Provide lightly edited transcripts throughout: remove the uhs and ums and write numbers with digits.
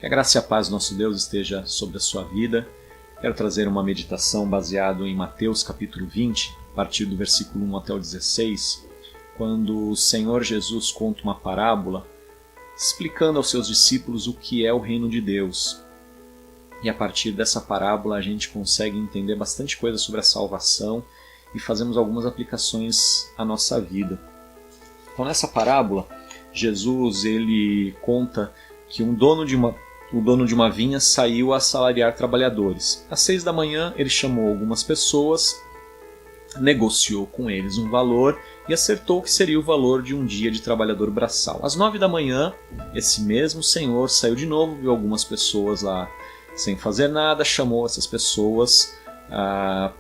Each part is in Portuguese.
Que a graça e a paz do nosso Deus esteja sobre a sua vida. Quero trazer uma meditação baseada em Mateus capítulo 20, a partir do versículo 1 até o 16, quando o Senhor Jesus conta uma parábola explicando aos seus discípulos o que é o reino de Deus. E a partir dessa parábola a gente consegue entender bastante coisa sobre a salvação e fazemos algumas aplicações à nossa vida. Então nessa parábola, Jesus ele conta que o dono de uma vinha saiu a assalariar trabalhadores. Às 6 da manhã ele chamou algumas pessoas, negociou com eles um valor e acertou que seria o valor de um dia de trabalhador braçal. Às 9 da manhã, esse mesmo senhor saiu de novo, viu algumas pessoas lá sem fazer nada, chamou essas pessoas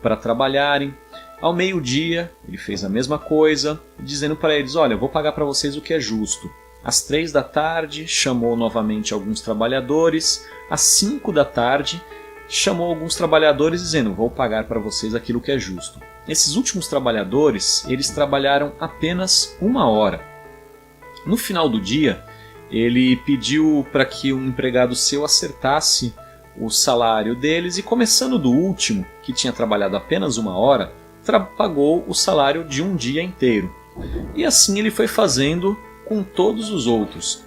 para trabalharem. Ao meio-dia, ele fez a mesma coisa, dizendo para eles, olha, eu vou pagar para vocês o que é justo. Às 3 da tarde, chamou novamente alguns trabalhadores. Às 5 da tarde, chamou alguns trabalhadores dizendo, vou pagar para vocês aquilo que é justo. Esses últimos trabalhadores, eles trabalharam apenas 1 hora. No final do dia, ele pediu para que um empregado seu acertasse o salário deles e, começando do último, que tinha trabalhado apenas 1 hora, pagou o salário de um dia inteiro. E assim ele foi fazendo com todos os outros.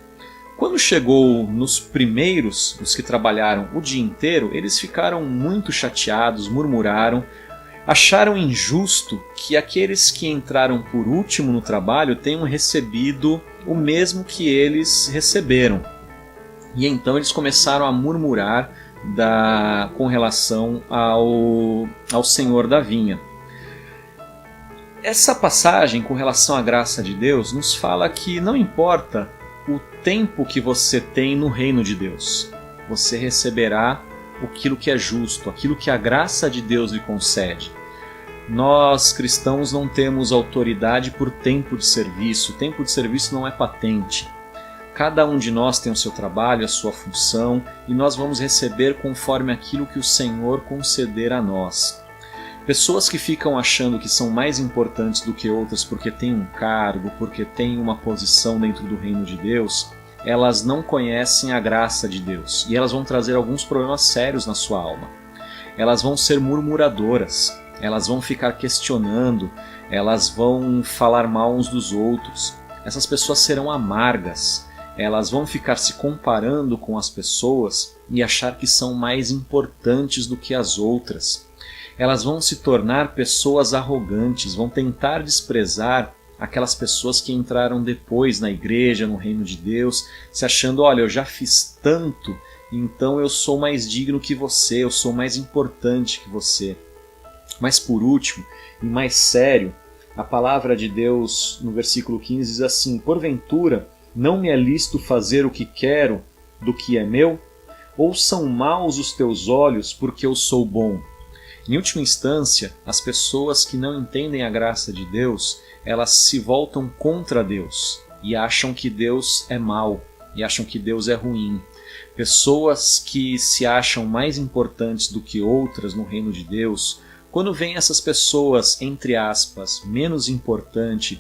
Quando chegou nos primeiros, os que trabalharam o dia inteiro, eles ficaram muito chateados, murmuraram, acharam injusto que aqueles que entraram por último no trabalho tenham recebido o mesmo que eles receberam. E então eles começaram a murmurar com relação ao senhor da vinha. Essa passagem com relação à graça de Deus nos fala que não importa o tempo que você tem no reino de Deus, você receberá aquilo que é justo, aquilo que a graça de Deus lhe concede. Nós cristãos não temos autoridade por tempo de serviço, o tempo de serviço não é patente. Cada um de nós tem o seu trabalho, a sua função, e nós vamos receber conforme aquilo que o Senhor conceder a nós. Pessoas que ficam achando que são mais importantes do que outras porque têm um cargo, porque têm uma posição dentro do reino de Deus, elas não conhecem a graça de Deus e elas vão trazer alguns problemas sérios na sua alma. Elas vão ser murmuradoras, elas vão ficar questionando, elas vão falar mal uns dos outros. Essas pessoas serão amargas, elas vão ficar se comparando com as pessoas e achar que são mais importantes do que as outras. Elas vão se tornar pessoas arrogantes, vão tentar desprezar aquelas pessoas que entraram depois na igreja, no reino de Deus, se achando, olha, eu já fiz tanto, então eu sou mais digno que você, eu sou mais importante que você. Mas por último, e mais sério, a palavra de Deus no versículo 15 diz assim, porventura não me é lícito fazer o que quero do que é meu? Ou são maus os teus olhos porque eu sou bom? Em última instância, as pessoas que não entendem a graça de Deus, elas se voltam contra Deus e acham que Deus é mau e acham que Deus é ruim. Pessoas que se acham mais importantes do que outras no reino de Deus, quando vêm essas pessoas, entre aspas, menos importantes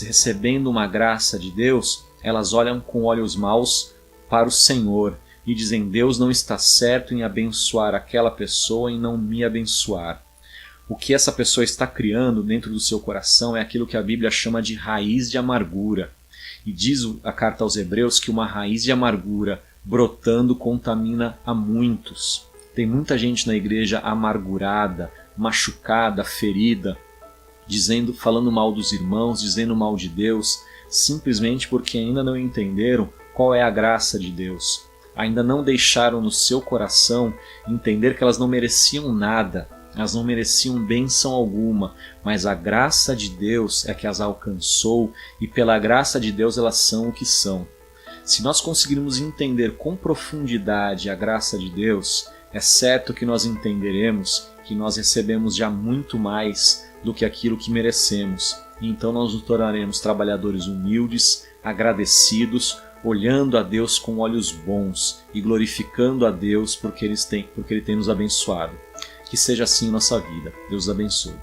recebendo uma graça de Deus, elas olham com olhos maus para o Senhor e dizem, Deus não está certo em abençoar aquela pessoa e não me abençoar. O que essa pessoa está criando dentro do seu coração é aquilo que a Bíblia chama de raiz de amargura. E diz a carta aos Hebreus que uma raiz de amargura brotando contamina a muitos. Tem muita gente na igreja amargurada, machucada, ferida, falando mal dos irmãos, dizendo mal de Deus, simplesmente porque ainda não entenderam qual é a graça de Deus. Ainda não deixaram no seu coração entender que elas não mereciam nada, elas não mereciam bênção alguma, mas a graça de Deus é que as alcançou e pela graça de Deus elas são o que são. Se nós conseguirmos entender com profundidade a graça de Deus, é certo que nós entenderemos que nós recebemos já muito mais do que aquilo que merecemos. E então nós nos tornaremos trabalhadores humildes, agradecidos, olhando a Deus com olhos bons e glorificando a Deus porque Ele tem nos abençoado. Que seja assim em nossa vida. Deus abençoe.